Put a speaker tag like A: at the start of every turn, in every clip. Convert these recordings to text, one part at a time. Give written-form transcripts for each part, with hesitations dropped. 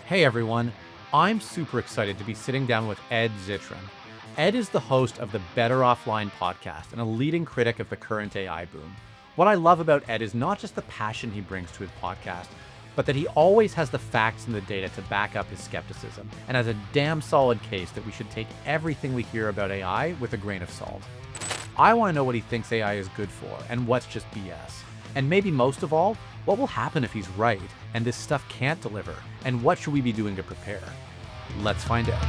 A: Hey everyone, I'm super excited to be sitting down with Ed Zitron. Ed is the host of the Better Offline podcast and a leading critic of the current AI boom. What I love about Ed is not just the passion he brings to his podcast, but that he always has the facts and the data to back up his skepticism and has a damn solid case that we should take everything we hear about AI with a grain of salt. I want to know what he thinks AI is good for and what's just BS. And maybe most of all, what will happen if he's right and this stuff can't deliver? And what should we be doing to prepare? Let's find out.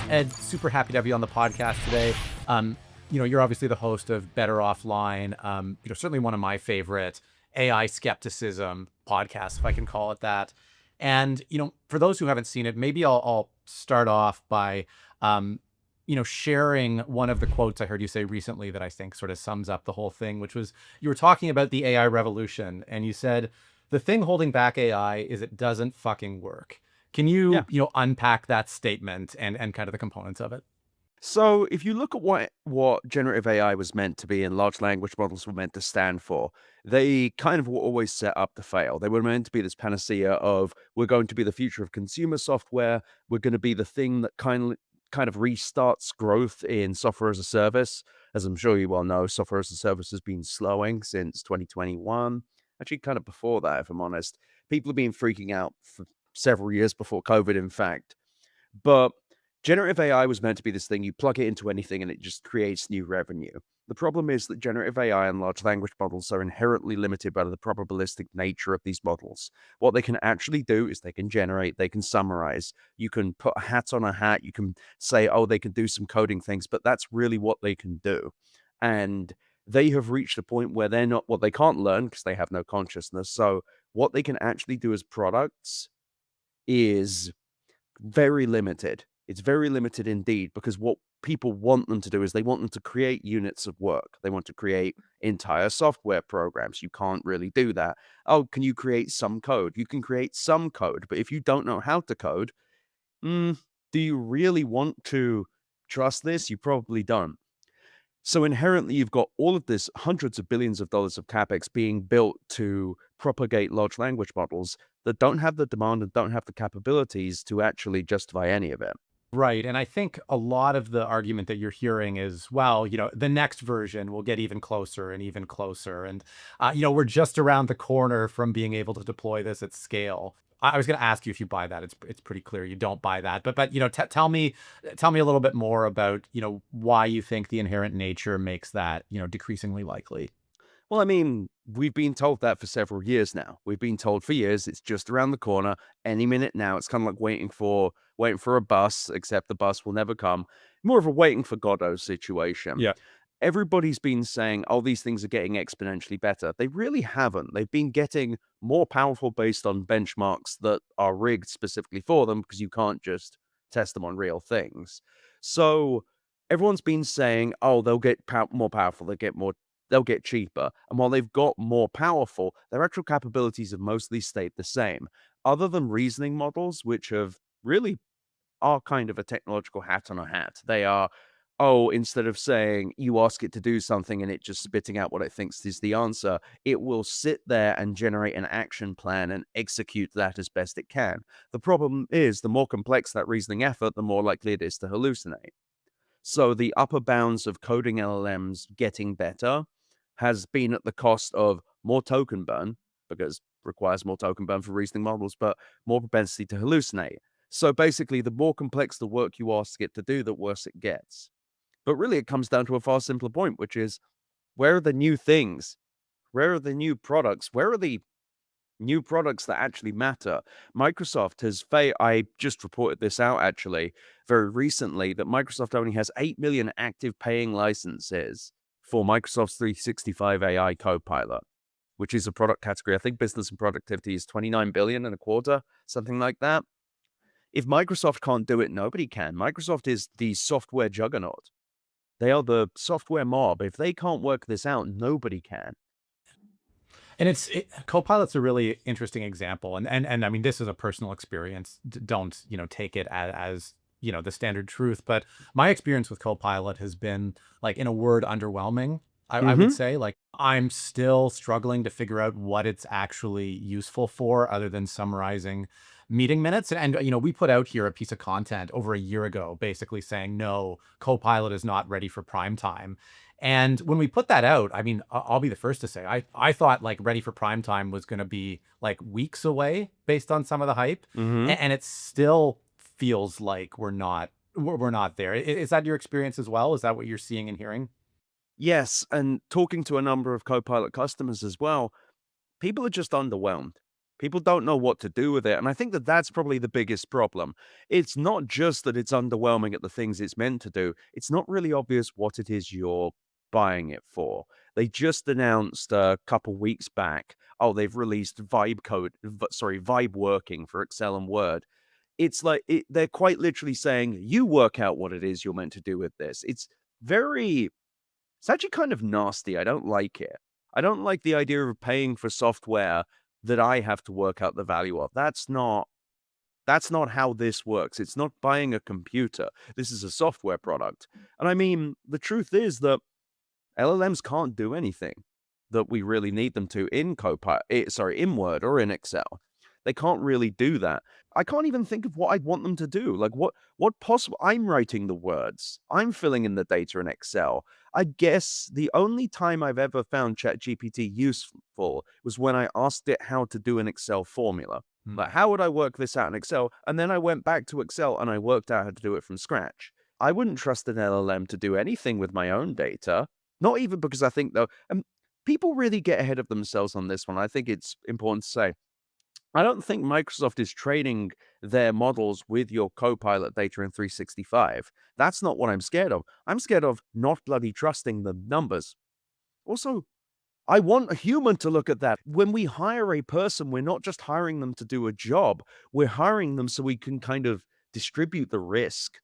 A: Ed, super happy to have you on the podcast today. You're obviously the host of Better Offline. Certainly one of my favorite AI skepticism podcasts, if I can call it that. And for those who haven't seen it, maybe I'll start off by sharing one of the quotes I heard you say recently that I think sort of sums up the whole thing, which was you were talking about the AI revolution and you said, the thing holding back AI is it doesn't fucking work. Can
B: Yeah.
A: you unpack that statement and kind of the components of it?
B: So if you look at what generative AI was meant to be and large language models were meant to stand for, they kind of were always set up to fail. They were meant to be this panacea of we're going to be the future of consumer software. We're going to be the thing that kind of restarts growth in software as a service. As I'm sure you well know, software as a service has been slowing since 2021. Actually, kind of before that, if I'm honest. People have been freaking out for several years before COVID, in fact. But generative AI was meant to be this thing you plug it into anything and it just creates new revenue. The problem is that generative AI and large language models are inherently limited by the probabilistic nature of these models. What they can actually do is they can generate, they can summarize. You can put a hat on a hat. You can say, oh, they can do some coding things, but that's really what they can do. And they have reached a point where they're not, well, they can't learn because they have no consciousness. So what they can actually do as products is very limited. It's very limited indeed, because what people want them to do is they want them to create units of work. They want to create entire software programs. You can't really do that. Oh, can you create some code? You can create some code, but if you don't know how to code, do you really want to trust this? You probably don't. So inherently, you've got all of this hundreds of billions of dollars of capex being built to propagate large language models that don't have the demand and don't have the capabilities to actually justify any of it.
A: Right. And I think a lot of the argument that you're hearing is, well, the next version will get even closer and even closer. And, we're just around the corner from being able to deploy this at scale. I was going to ask you if you buy that. It's pretty clear you don't buy that. But tell me a little bit more about, why you think the inherent nature makes that, decreasingly likely.
B: Well, I mean, we've been told that for several years now. We've been told for years it's just around the corner, any minute now. It's kind of like waiting for a bus, except the bus will never come. More of a waiting for Godot situation.
A: Yeah.
B: Everybody's been saying, oh, these things are getting exponentially better. They really haven't. They've been getting more powerful based on benchmarks that are rigged specifically for them, because you can't just test them on real things. So everyone's been saying, oh, they'll get more powerful, they'll get cheaper. And while they've got more powerful, their actual capabilities have mostly stayed the same. Other than reasoning models, which have really are kind of a technological hat on a hat. They are, oh, instead of saying you ask it to do something and it just spitting out what it thinks is the answer, it will sit there and generate an action plan and execute that as best it can. The problem is, the more complex that reasoning effort, the more likely it is to hallucinate. So the upper bounds of coding LLMs getting better has been at the cost of more token burn, because requires more token burn for reasoning models, but more propensity to hallucinate. So basically, the more complex the work you ask it to do, the worse it gets. But really, it comes down to a far simpler point, which is, where are the new things? Where are the new products? Where are the new products that actually matter? Microsoft I just reported this out actually very recently, that Microsoft only has 8 million active paying licenses for Microsoft's 365 AI Copilot, which is a product category. I think business and productivity is 29 billion and a quarter, something like that. If Microsoft can't do it, nobody can. Microsoft is the software juggernaut. They are the software mob. If they can't work this out, nobody can.
A: And Copilot's a really interesting example. And I mean, this is a personal experience. Don't, take it as, the standard truth. But my experience with Copilot has been, like, in a word, underwhelming. I would say. Like, I'm still struggling to figure out what it's actually useful for other than summarizing meeting minutes. And, we put out here a piece of content over a year ago, basically saying, no, Copilot is not ready for prime time. And when we put that out, I mean, I'll be the first to say, I thought like ready for prime time was going to be like weeks away based on some of the hype.
B: Mm-hmm.
A: And it still feels like we're not there. Is that your experience as well? Is that what you're seeing and hearing?
B: Yes, and talking to a number of Copilot customers as well, people are just underwhelmed. People don't know what to do with it, and I think that that's probably the biggest problem. It's not just that it's underwhelming at the things it's meant to do, it's not really obvious what it is you're buying it for. They just announced a couple weeks back, oh, they've released Vibe Working for Excel and Word. It's like they're quite literally saying, "You work out what it is you're meant to do with this." Very it's actually kind of nasty. I don't like it. I don't like the idea of paying for software that I have to work out the value of. That's not how this works. It's not buying a computer. This is a software product. And I mean, the truth is that LLMs can't do anything that we really need them to in Word or in Excel. They can't really do that. I can't even think of what I'd want them to do. Like what possible I'm writing the words. I'm filling in the data in Excel. I guess the only time I've ever found ChatGPT useful was when I asked it how to do an Excel formula.
A: Hmm.
B: Like, how would I work this out in Excel? And then I went back to Excel and I worked out how to do it from scratch. I wouldn't trust an LLM to do anything with my own data. Not even because I think, though, people really get ahead of themselves on this one. I think it's important to say. I don't think Microsoft is training their models with your Copilot data in 365. That's not what I'm scared of. I'm scared of not bloody trusting the numbers. Also, I want a human to look at that. When we hire a person, we're not just hiring them to do a job. We're hiring them so we can kind of distribute the risk.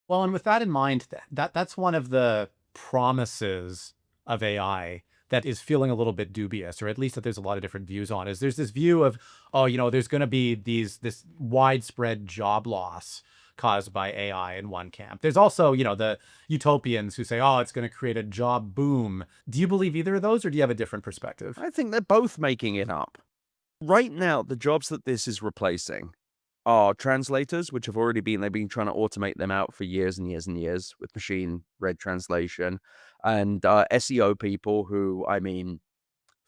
A: Well, and with that in mind, that's one of the promises of AI that is feeling a little bit dubious, or at least that there's a lot of different views on, is there's this view of, oh, there's going to be this widespread job loss caused by AI in one camp. There's also, the utopians who say, oh, it's going to create a job boom. Do you believe either of those, or do you have a different perspective?
B: I think they're both making it up. Right now, the jobs that this is replacing are translators, which they've been trying to automate them out for years and years and years with machine read translation, and SEO people who, I mean,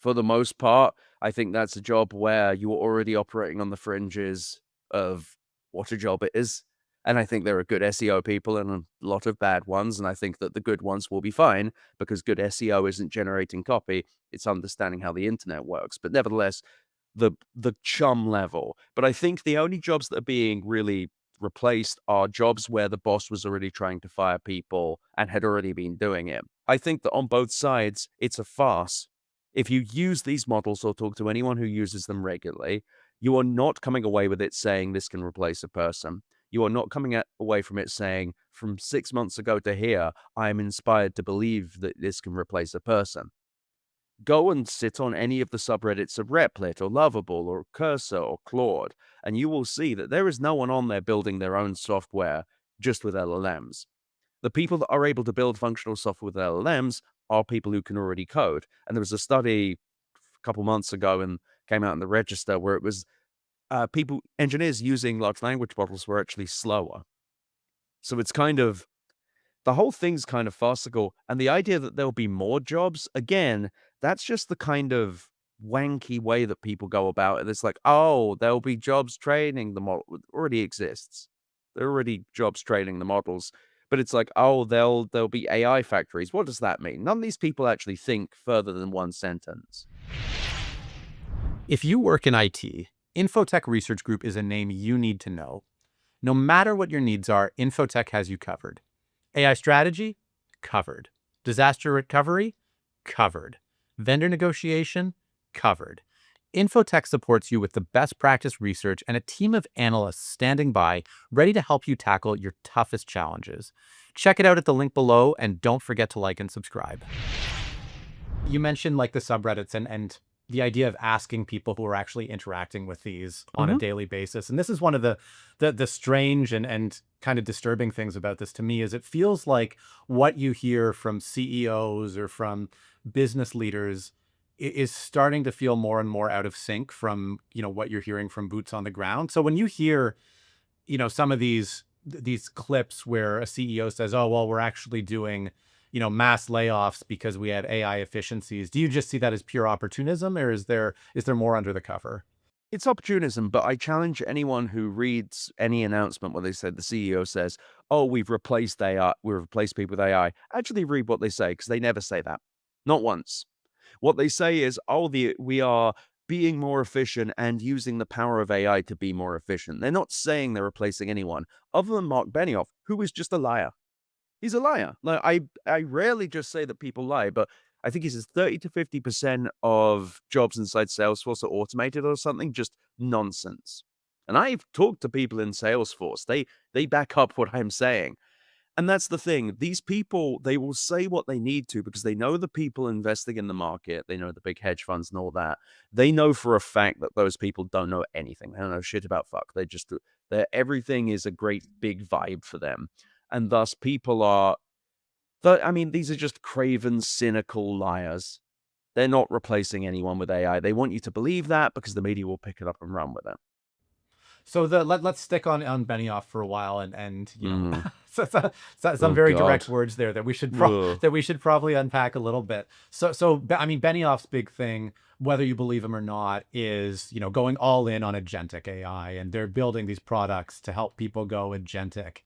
B: for the most part, I think that's a job where you're already operating on the fringes of what a job it is. And I think there are good SEO people and a lot of bad ones. And I think that the good ones will be fine because good SEO isn't generating copy. It's understanding how the internet works. But nevertheless, the chum level. But I think the only jobs that are being really replaced are jobs where the boss was already trying to fire people and had already been doing it. I think that on both sides, it's a farce. If you use these models or talk to anyone who uses them regularly, you are not coming away with it saying this can replace a person. You are not coming away from it saying, from 6 months ago to here, I am inspired to believe that this can replace a person. Go and sit on any of the subreddits of Replit or Lovable or Cursor or Claude, and you will see that there is no one on there building their own software just with LLMs. The people that are able to build functional software with LLMs are people who can already code. And there was a study a couple months ago and came out in the Register where it was engineers using large language models were actually slower. So it's kind of, the whole thing's kind of farcical. And the idea that there'll be more jobs, again, that's just the kind of wanky way that people go about it. It's like, oh, there'll be jobs training the model. It already exists. There are already jobs training the models. But it's like, oh, there'll be AI factories. What does that mean? None of these people actually think further than one sentence.
A: If you work in IT, Infotech Research Group is a name you need to know. No matter what your needs are, Infotech has you covered. AI strategy? Covered. Disaster recovery? Covered. Vendor negotiation? Covered. Infotech supports you with the best practice research and a team of analysts standing by, ready to help you tackle your toughest challenges. Check it out at the link below, and don't forget to like and subscribe. You mentioned like the subreddits and the idea of asking people who are actually interacting with these on a daily basis. And this is one of the strange and kind of disturbing things about this to me, is it feels like what you hear from CEOs or from business leaders is starting to feel more and more out of sync from, what you're hearing from boots on the ground. So when you hear, some of these clips where a CEO says, "Oh, well, we're actually doing, mass layoffs because we have AI efficiencies." Do you just see that as pure opportunism, or is there more under the cover?
B: It's opportunism, but I challenge anyone who reads any announcement where they said the CEO says, "Oh, we've replaced AI, we've replaced people with AI." Actually read what they say because they never say that. Not once. What they say is, "Oh, we are being more efficient and using the power of AI to be more efficient." They're not saying they're replacing anyone other than Mark Benioff, who is just a liar. He's a liar. Like I rarely just say that people lie, but I think he says 30 to 50% of jobs inside Salesforce are automated or something, just nonsense. And I've talked to people in Salesforce. They back up what I'm saying. And that's the thing. These people, they will say what they need to because they know the people investing in the market, they know the big hedge funds and all that. They know for a fact that those people don't know anything. They don't know shit about fuck. Everything is a great big vibe for them. And thus people are I mean, these are just craven, cynical liars. They're not replacing anyone with AI. They want you to believe that because the media will pick it up and run with it.
A: So let's stick on Benioff for a while, and
B: Mm.
A: some
B: Oh
A: very direct
B: God.
A: words there that we should
B: Ugh.
A: that we should probably unpack a little bit. I mean, Benioff's big thing, whether you believe him or not, is going all in on agentic AI, and they're building these products to help people go agentic.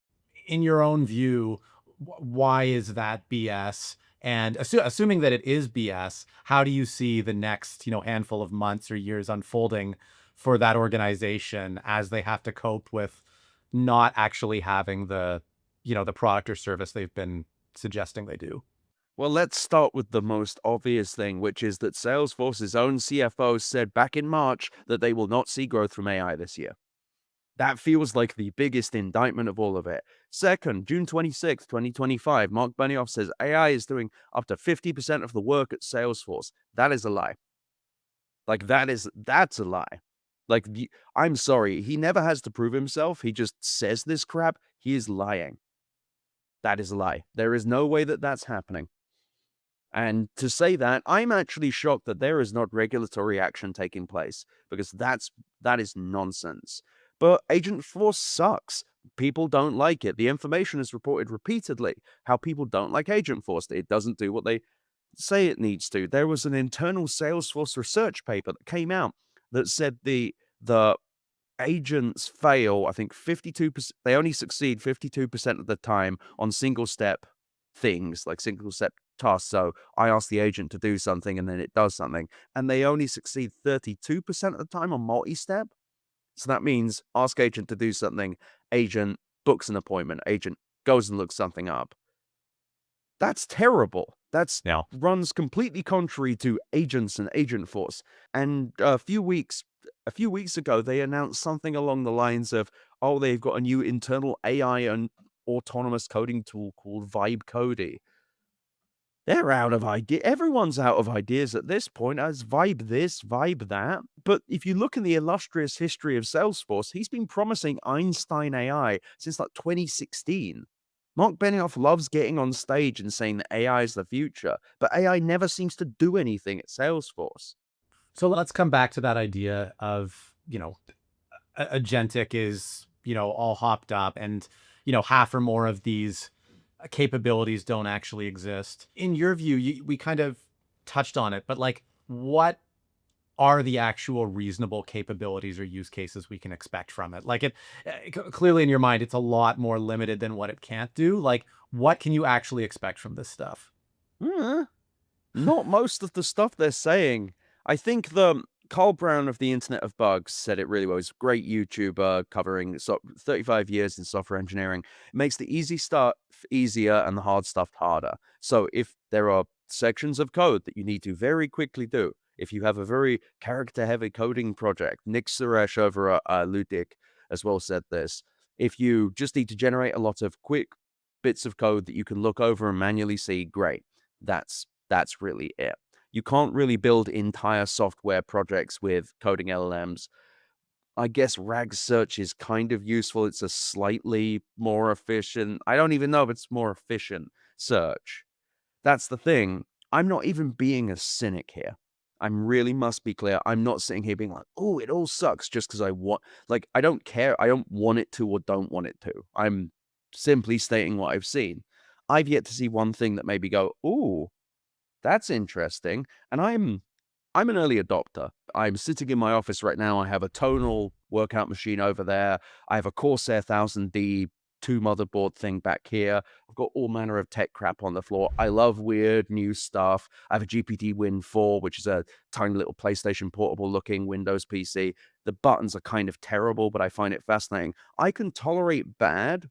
A: In your own view, why is that BS? And assuming that it is BS, how do you see the next handful of months or years unfolding for that organization as they have to cope with not actually having the product or service they've been suggesting they do?
B: Well, let's start with the most obvious thing, which is that Salesforce's own CFO said back in March that they will not see growth from AI this year. That feels like the biggest indictment of all of it. Second, June 26th, 2025, Mark Benioff says AI is doing up to 50% of the work at Salesforce. That is a lie. Like that's a lie. I'm sorry, he never has to prove himself. He just says this crap. He is lying. That is a lie. There is no way that that's happening. And to say that, I'm actually shocked that there is not regulatory action taking place because that is nonsense. But Agent Force sucks. People don't like it. The information is reported repeatedly how people don't like Agent Force. It doesn't do what they say it needs to. There was an internal Salesforce research paper that came out that said the agents fail, I think 52%, they only succeed 52% of the time on single step things, like single step tasks. So I ask the agent to do something and then it does something. And they only succeed 32% of the time on multi step. So that means ask agent to do something, agent books an appointment, agent goes and looks something up. That's terrible. That's
A: Yeah.
B: runs completely contrary to agents and Agent Force. And a few weeks ago, they announced something along the lines of, "Oh, they've got a new internal AI and autonomous coding tool called Vibe Cody." They're out of idea. Everyone's out of ideas at this point as Vibe this, Vibe that. But if you look in the illustrious history of Salesforce, he's been promising Einstein AI since like 2016. Mark Benioff loves getting on stage and saying that AI is the future, but AI never seems to do anything at Salesforce.
A: So let's come back to that idea of agentic is all hopped up, and half or more of these capabilities don't actually exist. In your view, we kind of touched on it, but like, what are the actual reasonable capabilities or use cases we can expect from it? Like, clearly in your mind, it's a lot more limited than what it can't do. Like, what can you actually expect from this stuff?
B: Hmm. Not most of the stuff they're saying. I think the Carl Brown of the Internet of Bugs said it really well. He's a great YouTuber covering 35 years in software engineering. It makes the easy stuff easier and the hard stuff harder. So if there are sections of code that you need to very quickly do, if you have a very character-heavy coding project, Nick Suresh over at Ludic as well said this. If you just need to generate a lot of quick bits of code that you can look over and manually see, great. That's really it. You can't really build entire software projects with coding LLMs. I guess RAG search is kind of useful. It's a slightly more efficient. I don't even know if it's more efficient search. That's the thing. I'm not even being a cynic here. I'm really must be clear. I'm not sitting here being like, oh, it all sucks just because I want, like, I don't care. I don't want it to or don't want it to. I'm simply stating what I've seen. I've yet to see one thing that made me go, oh, that's interesting. And I'm an early adopter. I'm sitting in my office right now. I have a tonal workout machine over there. I have a Corsair 1000D 2 motherboard thing back here. I've got all manner of tech crap on the floor. I love weird new stuff. I have a GPT Win 4, which is a tiny little PlayStation portable looking Windows PC. The buttons are kind of terrible, but I find it fascinating. I can tolerate bad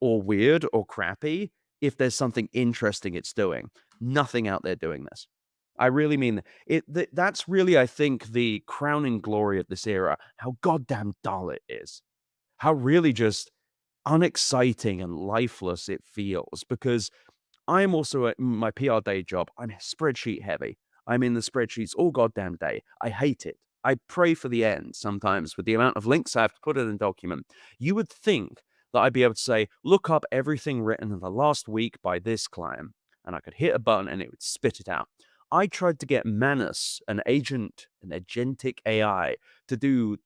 B: or weird or crappy if there's something interesting it's doing. Nothing out there doing this. I really mean it. That's really, I think, the crowning glory of this era. How goddamn dull it is. How really just unexciting and lifeless it feels. Because I'm also at my PR day job. I'm spreadsheet heavy. I'm in the spreadsheets all goddamn day. I hate it. I pray for the end sometimes with the amount of links I have to put in a document. You would think that I'd be able to say, look up everything written in the last week by this client, and I could hit a button and it would spit it out. I tried to get Manus, an agentic AI, to do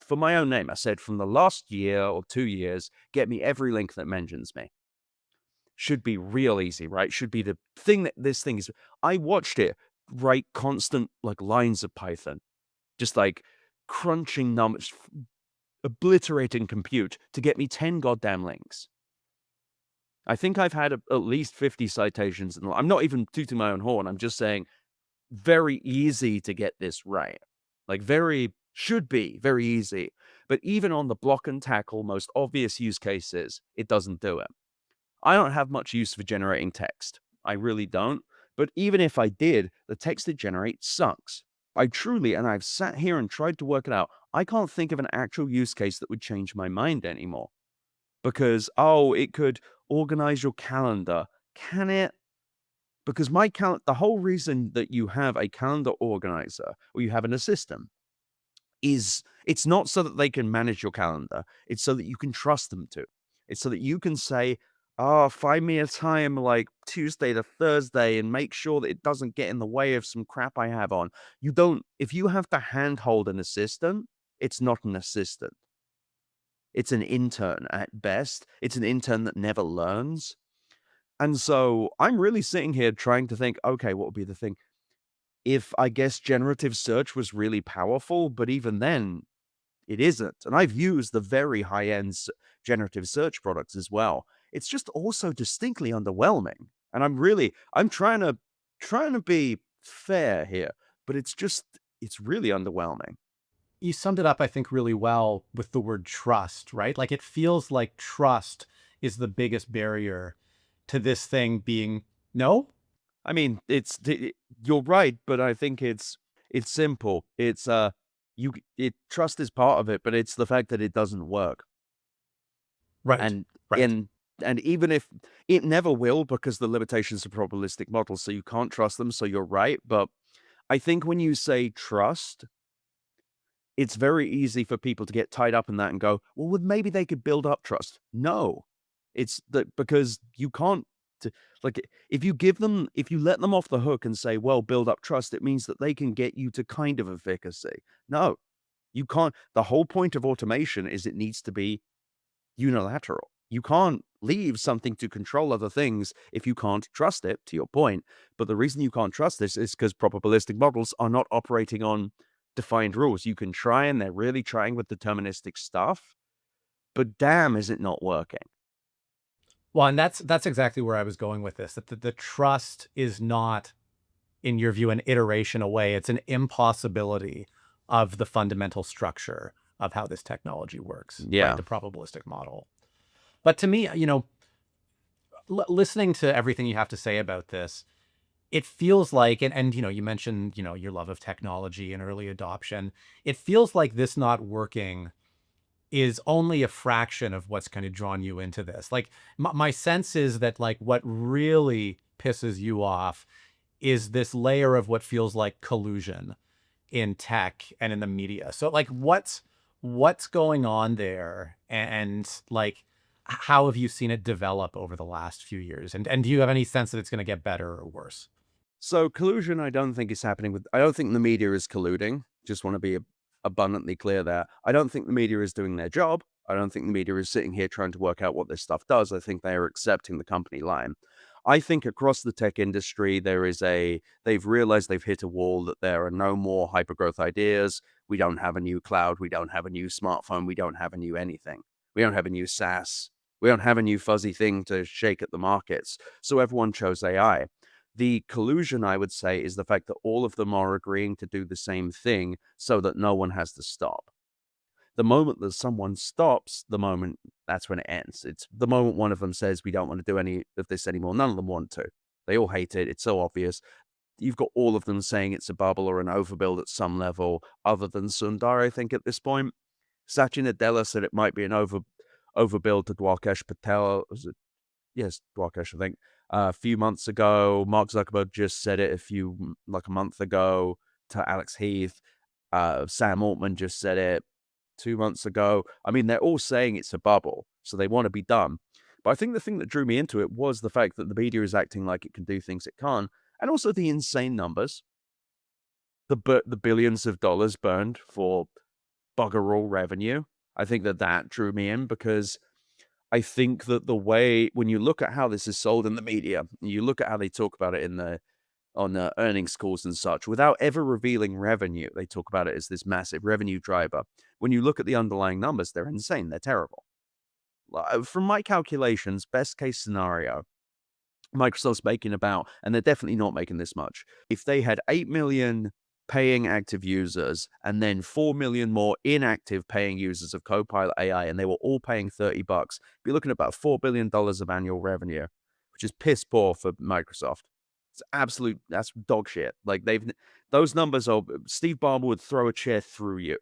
B: for my own name. I said, from the last year or 2 years, get me every link that mentions me. Should be real easy, right? Should be the thing that this thing is. I watched it write constant like lines of Python, just like crunching numbers, obliterating compute to get me 10 goddamn links. I think I've had at least 50 citations. And I'm not even tooting my own horn. I'm just saying very easy to get this right. Like should be very easy. But even on the block and tackle, most obvious use cases, it doesn't do it. I don't have much use for generating text. I really don't. But even if I did, the text it generates sucks. And I've sat here and tried to work it out. I can't think of an actual use case that would change my mind anymore. Because, it could organize your calendar. Can it? Because the whole reason that you have a calendar organizer or you have an assistant is it's not so that they can manage your calendar. It's so that you can trust them to. It's so that you can say, find me a time like Tuesday to Thursday and make sure that it doesn't get in the way of some crap I have on. If you have to handhold an assistant, it's not an assistant. It's an intern at best. It's an intern that never learns. And so I'm really sitting here trying to think, okay, what would be the thing? If I guess generative search was really powerful, but even then, it isn't. And I've used the very high-end generative search products as well. It's just also distinctly underwhelming. And I'm trying to be fair here, but it's really underwhelming.
A: You summed it up, I think, really well with the word trust, right? Like it feels like trust is the biggest barrier to this thing being no.
B: I mean, you're right, but I think it's simple. It's trust is part of it, but it's the fact that it doesn't work.
A: Right.
B: And
A: Right.
B: and even if it never will because the limitations of probabilistic models, so you can't trust them, so you're right. But I think when you say trust, it's very easy for people to get tied up in that and go, well, maybe they could build up trust. No, it's that because you can't. Like, if you let them off the hook and say, well, build up trust, it means that they can get you to kind of efficacy. No, you can't. The whole point of automation is it needs to be unilateral. You can't leave something to control other things if you can't trust it, to your point. But the reason you can't trust this is because probabilistic models are not operating on defined rules. You can try, and they're really trying with deterministic stuff, but damn, is it not working?
A: Well, and that's exactly where I was going with this. That the trust is not, in your view, an iteration away. It's an impossibility of the fundamental structure of how this technology works, right?
B: Yeah.
A: The probabilistic model. But to me, listening to everything you have to say about this, it feels like, and you mentioned, your love of technology and early adoption. It feels like this not working is only a fraction of what's kind of drawn you into this. Like my sense is that like what really pisses you off is this layer of what feels like collusion in tech and in the media. So like what's going on there, and like how have you seen it develop over the last few years? And do you have any sense that it's going to get better or worse?
B: So collusion, I don't think is happening with. I don't think the media is colluding. Just want to be abundantly clear there. I don't think the media is doing their job. I don't think the media is sitting here trying to work out what this stuff does. I think they are accepting the company line. I think across the tech industry, they've realized they've hit a wall, that there are no more hypergrowth ideas. We don't have a new cloud. We don't have a new smartphone. We don't have a new anything. We don't have a new SaaS. We don't have a new fuzzy thing to shake at the markets. So everyone chose AI. The collusion, I would say, is the fact that all of them are agreeing to do the same thing so that no one has to stop. The moment that someone stops, that's when it ends. It's the moment one of them says, we don't want to do any of this anymore. None of them want to. They all hate it. It's so obvious. You've got all of them saying it's a bubble or an overbuild at some level, other than Sundar, I think, at this point. Satya Nadella said it might be an overbuild to Dwarkesh Patel. Was it? Yes, Dwarkesh, I think. A few months ago, Mark Zuckerberg just said it like a month ago to Alex Heath. Sam Altman just said it 2 months ago. I mean, they're all saying it's a bubble, so they want to be done. But I think the thing that drew me into it was the fact that the media is acting like it can do things it can't, and also the insane numbers, the billions of dollars burned for bugger all revenue. I think that drew me in because I think that the way when you look at how this is sold in the media, you look at how they talk about it on the earnings calls and such, without ever revealing revenue, they talk about it as this massive revenue driver. When you look at the underlying numbers, they're insane. They're terrible. From my calculations, best case scenario, Microsoft's making about, and they're definitely not making this much. If they had 8 million paying active users and then 4 million more inactive paying users of Copilot AI, and they were all paying $30, you're looking at about $4 billion of annual revenue, which is piss poor for Microsoft. That's dog shit. Like those numbers are, Steve Ballmer would throw a chair through you.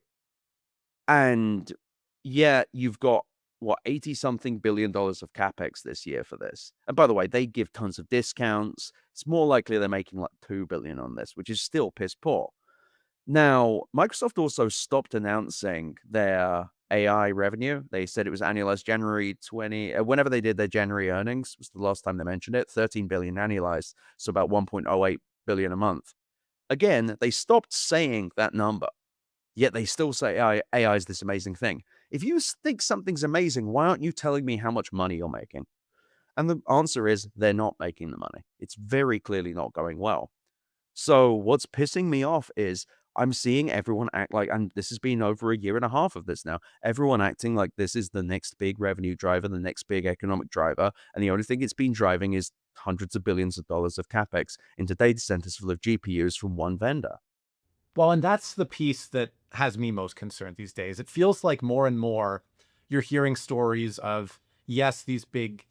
B: And yeah, you've got what, 80 something billion dollars of capex this year for this. And by the way, they give tons of discounts. It's more likely they're making like 2 billion on this, which is still piss poor. Now, Microsoft also stopped announcing their AI revenue. They said it was annualized January 20, whenever they did their January earnings, was the last time they mentioned it, 13 billion annualized, so about 1.08 billion a month. Again, they stopped saying that number, yet they still say AI is this amazing thing. If you think something's amazing, why aren't you telling me how much money you're making? And the answer is they're not making the money. It's very clearly not going well. So what's pissing me off is I'm seeing everyone act like, and this has been over a year and a half of this now, everyone acting like this is the next big revenue driver, the next big economic driver, and the only thing it's been driving is hundreds of billions of dollars of capex into data centers full of GPUs from one vendor.
A: Well, and that's the piece that has me most concerned these days. It feels like more and more you're hearing stories of, yes, these big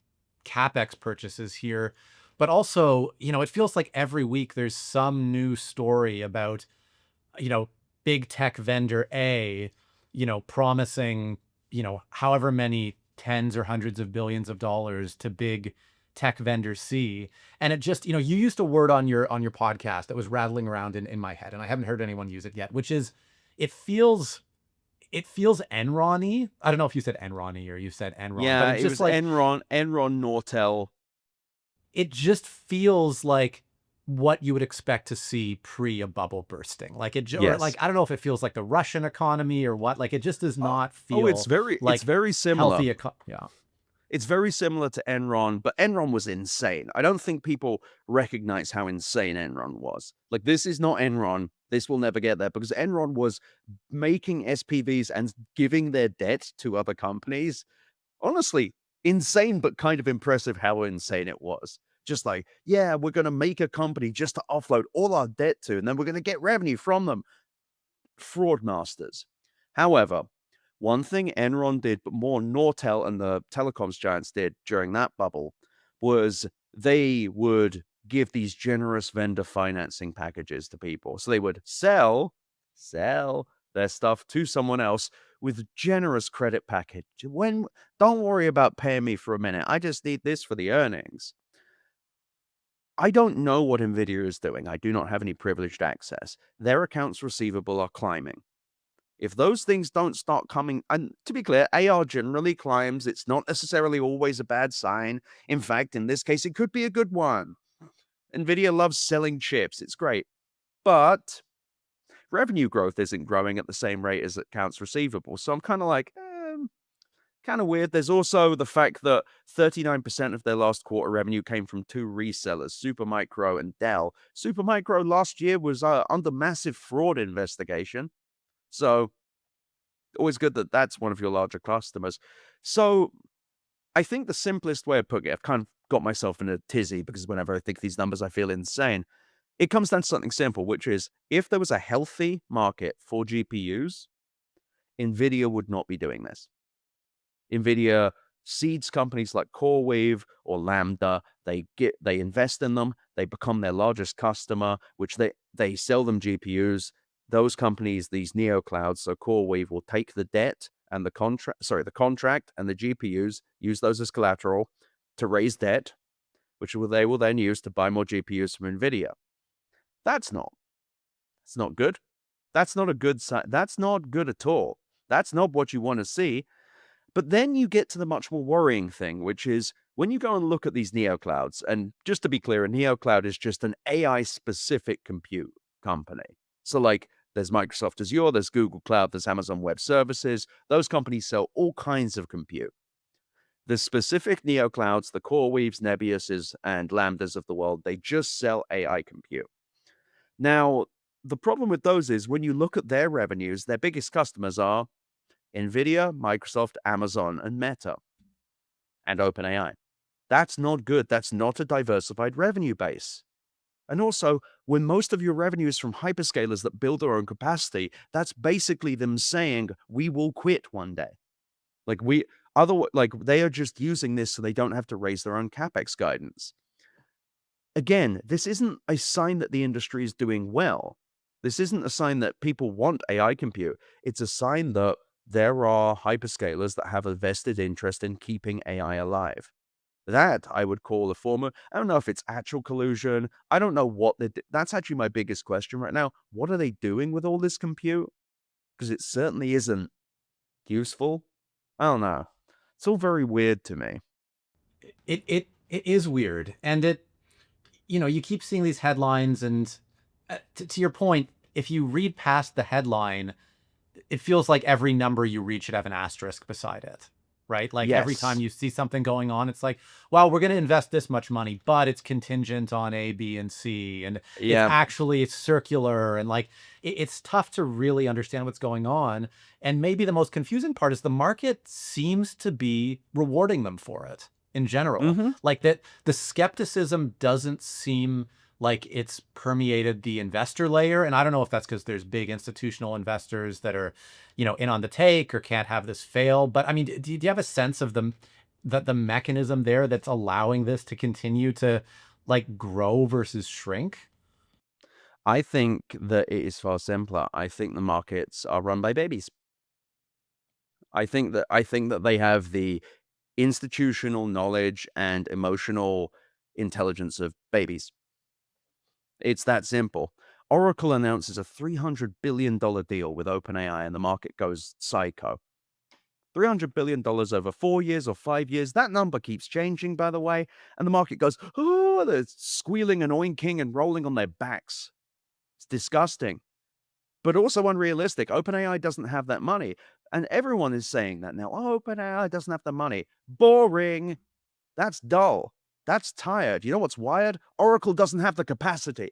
A: CapEx purchases here, but also, it feels like every week there's some new story about, big tech vendor A, promising, however many tens or hundreds of billions of dollars to big tech vendor C. And it just, you used a word on your podcast that was rattling around in my head, and I haven't heard anyone use it yet, which is it feels Enron-y. I don't know if you said Enron-y or you said Enron,
B: Yeah,
A: but it's
B: it
A: just
B: was
A: like
B: Enron, Nortel.
A: it just feels like what you would expect to see pre a bubble bursting. Like or
B: Yes.
A: like I don't know if it feels like the Russian economy or what. Like it just does not
B: It's
A: feel like
B: very similar.
A: healthy. Yeah.
B: It's very similar to Enron, but Enron was insane. I don't think people recognize how insane Enron was. Like, this is not Enron. This will never get there because Enron was making SPVs and giving their debt to other companies. Honestly, insane, but kind of impressive how insane it was. Just like, yeah, we're going to make a company just to offload all our debt to, and then we're going to get revenue from them. Fraud masters. However, one thing Enron did, but more Nortel and the telecoms giants did during that bubble, was they would give these generous vendor financing packages to people. So they would sell their stuff to someone else with generous credit package. Don't worry about paying me for a minute. I just need this for the earnings. I don't know what Nvidia is doing. I do not have any privileged access. Their accounts receivable are climbing. If those things don't start coming, and to be clear, AR generally climbs. It's not necessarily always a bad sign. In fact, in this case, it could be a good one. NVIDIA loves selling chips. It's great. But revenue growth isn't growing at the same rate as accounts receivable. So I'm kind of like, kind of weird. There's also the fact that 39% of their last quarter revenue came from two resellers, Supermicro and Dell. Supermicro last year was under massive fraud investigation. So always good that that's one of your larger customers. So I think the simplest way of putting it, I've kind of got myself in a tizzy because whenever I think these numbers, I feel insane. It comes down to something simple, which is if there was a healthy market for GPUs, NVIDIA would not be doing this. NVIDIA seeds companies like CoreWeave or Lambda. They invest in them. They become their largest customer, which they sell them GPUs. Those companies, these neo clouds, so CoreWeave will take the debt and the contract and the GPUs, use those as collateral to raise debt, which they will then use to buy more GPUs from NVIDIA. That's not good. That's not a good sign. That's not good at all. That's not what you want to see. But then you get to the much more worrying thing, which is when you go and look at these neoclouds, and just to be clear, a neocloud is just an AI-specific compute company. So like there's Microsoft Azure, there's Google Cloud, there's Amazon Web Services. Those companies sell all kinds of compute. The specific neoclouds, the CoreWeaves, Nebiuses, and Lambdas of the world, they just sell AI compute. Now, the problem with those is when you look at their revenues, their biggest customers are NVIDIA, Microsoft, Amazon, and Meta, and OpenAI. That's not good. That's not a diversified revenue base. And also, when most of your revenue is from hyperscalers that build their own capacity, that's basically them saying, we will quit one day. Like they are just using this so they don't have to raise their own CapEx guidance. Again, this isn't a sign that the industry is doing well. This isn't a sign that people want AI compute. It's a sign that there are hyperscalers that have a vested interest in keeping AI alive. That I would call a form I don't know if it's actual collusion. I don't know what that's actually my biggest question right now. What are they doing with all this compute? Because it certainly isn't useful. I don't know. It's all very weird to me.
A: It is weird, and you keep seeing these headlines, and to your point, if you read past the headline, it feels like every number you read should have an asterisk beside it, right? Like every time
B: Yes.
A: you see something going on, it's like, well, we're going to invest this much money, but it's contingent on A, B, and C, and
B: Yeah.
A: it's circular, and like it's tough to really understand what's going on. And maybe the most confusing part is the market seems to be rewarding them for it in general.
B: Mhm.
A: Like that, the skepticism doesn't seem like it's permeated the investor layer. And I don't know if that's because there's big institutional investors that are, in on the take or can't have this fail. But I mean, do you have a sense of the mechanism there that's allowing this to continue to like grow versus shrink?
B: I think that it is far simpler. I think the markets are run by babies. I think that they have the institutional knowledge and emotional intelligence of babies. It's that simple. Oracle announces a $300 billion deal with OpenAI and the market goes psycho. $300 billion over 4 years or 5 years. That number keeps changing, by the way. And the market goes, oh, they're squealing and oinking and rolling on their backs. It's disgusting, but also unrealistic. OpenAI doesn't have that money. And everyone is saying that now. Oh, OpenAI doesn't have the money. Boring. That's dull. That's tired. You know what's wired? Oracle doesn't have the capacity.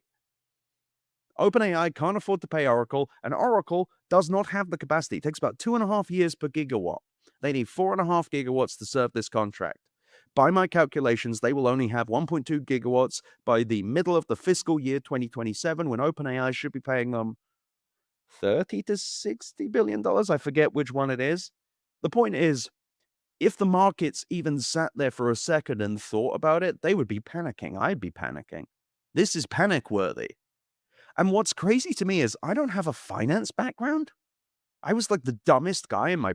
B: OpenAI can't afford to pay Oracle, and Oracle does not have the capacity. It takes about 2.5 years per gigawatt. They need 4.5 gigawatts to serve this contract. By my calculations, they will only have 1.2 gigawatts by the middle of the fiscal year 2027, when OpenAI should be paying them $30 to $60 billion. I forget which one it is. The point is, if the markets even sat there for a second and thought about it, they would be panicking. I'd be panicking. This is panic worthy. And what's crazy to me is I don't have a finance background. I was like the dumbest guy in my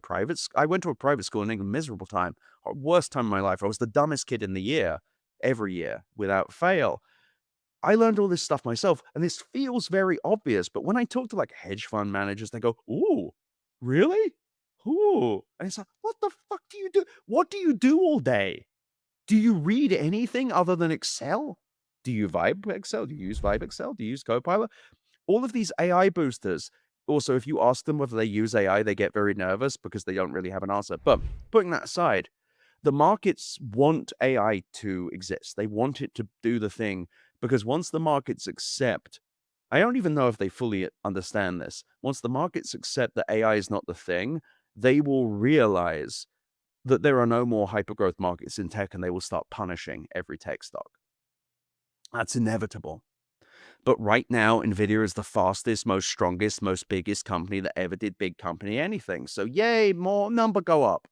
B: I went to a private school in England, miserable time, or worst time of my life. I was the dumbest kid in the year, every year, without fail. I learned all this stuff myself, and this feels very obvious. But when I talk to like hedge fund managers, they go, "Ooh, really? Ooh," and it's like, "What the fuck do you do? What do you do all day? Do you read anything other than Excel? Do you Vibe Excel? Do you use Vibe Excel? Do you use Copilot? All of these AI boosters. Also, if you ask them whether they use AI, they get very nervous because they don't really have an answer. But putting that aside, the markets want AI to exist. They want it to do the thing because once the markets accept, I don't even know if they fully understand this. Once the markets accept that AI is not the thing, they will realize that there are no more hypergrowth markets in tech and they will start punishing every tech stock. That's inevitable. But right now, Nvidia is the fastest, most strongest, most biggest company that ever did big company anything. So yay, more number go up.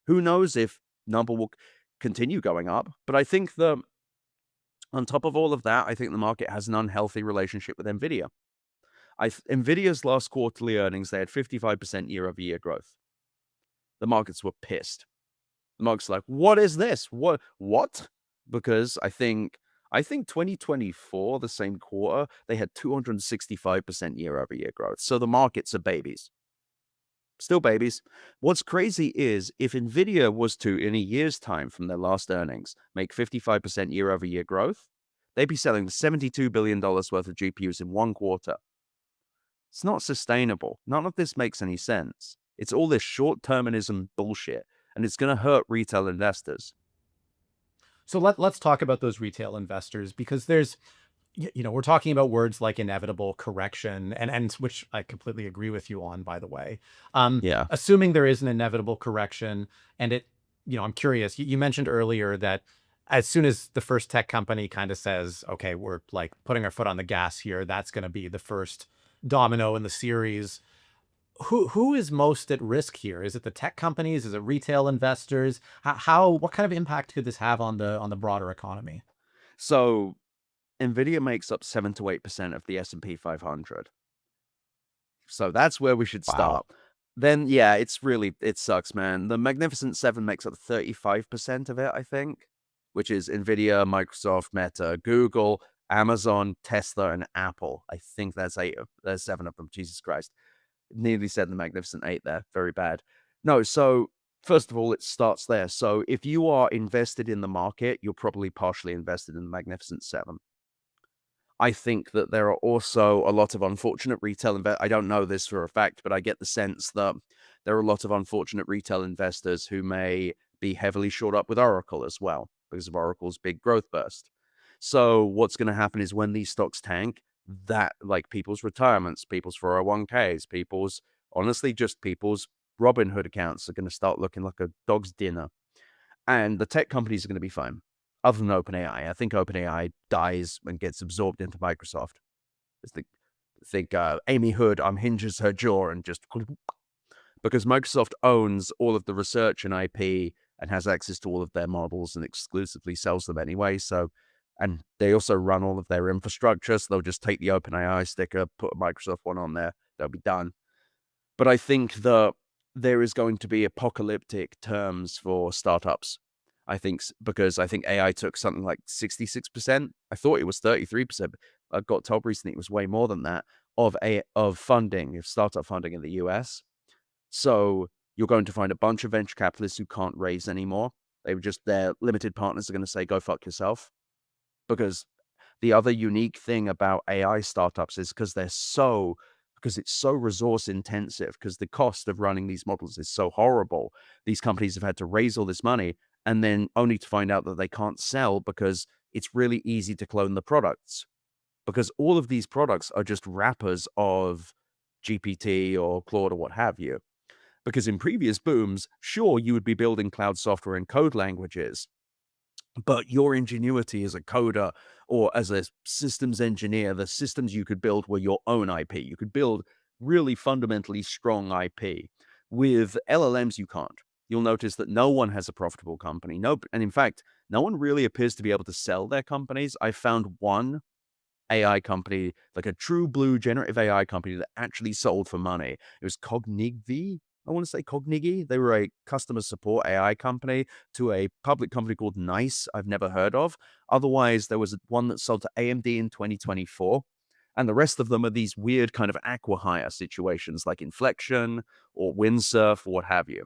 B: Who knows if number will continue going up? But I think that on top of all of that, I think the market has an unhealthy relationship with Nvidia. Nvidia's last quarterly earnings, they had 55% year-over-year growth. The markets were pissed. The market's like, what is this? What? Because I think 2024, the same quarter, they had 265% year-over-year growth. So the markets are babies. Still babies. What's crazy is if Nvidia was to, in a year's time from their last earnings, make 55% year-over-year growth, they'd be selling $72 billion worth of GPUs in one quarter. It's not sustainable. None of this makes any sense. It's all this short-termism bullshit, and it's going to hurt retail investors.
A: So let's talk about those retail investors, because there's, we're talking about words like inevitable, correction, and which I completely agree with you on, by the way.
B: Yeah.
A: Assuming there is an inevitable correction, and I'm curious, you mentioned earlier that as soon as the first tech company kind of says, okay, we're like putting our foot on the gas here, that's going to be the first domino in the series. Who is most at risk here? Is it the tech companies? Is it retail investors? What kind of impact could this have on the broader economy?
B: So Nvidia makes up 7 to 8% of the S&P 500. So that's where we should
A: Wow.
B: start. Then, yeah, it sucks, man. The Magnificent Seven makes up 35% of it, I think, which is Nvidia, Microsoft, Meta, Google, Amazon, Tesla, and Apple. I think there's 7 of them. Jesus Christ. Nearly said the Magnificent Eight there. Very bad. No, so first of all, it starts there. So if you are invested in the market, you're probably partially invested in the Magnificent Seven. I think that there are also a lot of unfortunate retail I don't know this for a fact, but I get the sense that there are a lot of unfortunate retail investors who may be heavily short up with Oracle as well because of Oracle's big growth burst. So what's going to happen is when these stocks tank, that like people's retirements, people's 401ks, honestly, just people's Robinhood accounts are going to start looking like a dog's dinner. And the tech companies are going to be fine, other than OpenAI. I think OpenAI dies and gets absorbed into Microsoft. I think Amy Hood unhinges her jaw and just because Microsoft owns all of the research and IP and has access to all of their models and exclusively sells them anyway. So, and they also run all of their infrastructure. So they'll just take the OpenAI sticker, put a Microsoft one on there. They'll be done. But I think that there is going to be apocalyptic terms for startups. Because I think AI took something like 66%. I thought it was 33%. I got told recently it was way more than that of startup funding in the US. So you're going to find a bunch of venture capitalists who can't raise anymore. Their limited partners are going to say, go fuck yourself. Because the other unique thing about AI startups is because it's so resource intensive, because the cost of running these models is so horrible. These companies have had to raise all this money and then only to find out that they can't sell because it's really easy to clone the products. Because all of these products are just wrappers of GPT or Claude or what have you. Because in previous booms, sure, you would be building cloud software in code languages, but your ingenuity as a coder or as a systems engineer, the systems you could build were your own IP. You could build really fundamentally strong IP. With LLMs, you can't. You'll notice that no one has a profitable company. And in fact, no one really appears to be able to sell their companies. I found one AI company, like a true blue generative AI company that actually sold for money. It was Cognigi. I want to say Cognigi. They were a customer support AI company to a public company called NICE I've never heard of. Otherwise, there was one that sold to AMD in 2024. And the rest of them are these weird kind of acquihire situations like Inflection or Windsurf or what have you.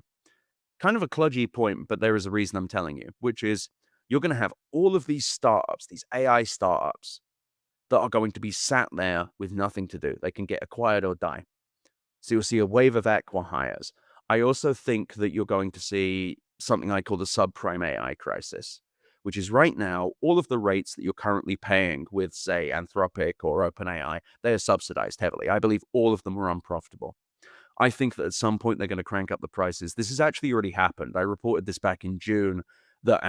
B: Kind of a kludgy point, but there is a reason I'm telling you, which is you're going to have all of these startups, these AI startups, that are going to be sat there with nothing to do. They can get acquired or die. So you'll see a wave of acqui-hires. I also think that you're going to see something I call the subprime AI crisis, which is right now, all of the rates that you're currently paying with, say, Anthropic or OpenAI, they are subsidized heavily. I believe all of them are unprofitable. I think that at some point they're going to crank up the prices. This has actually already happened. I reported this back in June that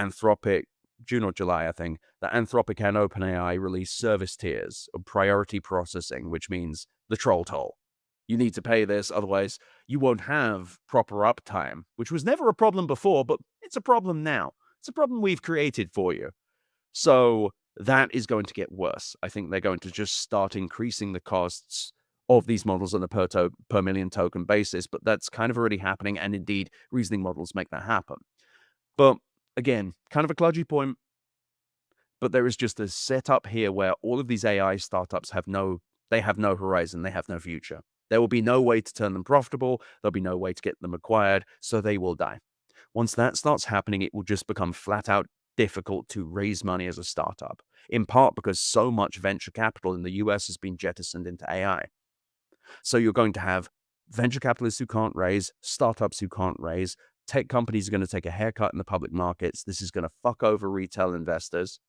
B: June or July, I think, that Anthropic and OpenAI released service tiers of priority processing, which means the troll toll. You need to pay this, otherwise you won't have proper uptime, which was never a problem before, but it's a problem now. It's a problem we've created for you. So that is going to get worse. I think they're going to just start increasing the costs of these models on a per million token basis, but that's kind of already happening, and indeed, reasoning models make that happen. But again, kind of a kludgy point, but there is just a setup here where all of these AI startups have no horizon, they have no future. There will be no way to turn them profitable, there'll be no way to get them acquired, so they will die. Once that starts happening, it will just become flat out difficult to raise money as a startup, in part because so much venture capital in the US has been jettisoned into AI. So you're going to have venture capitalists who can't raise, startups who can't raise, tech companies are going to take a haircut in the public markets. This is going to fuck over retail investors,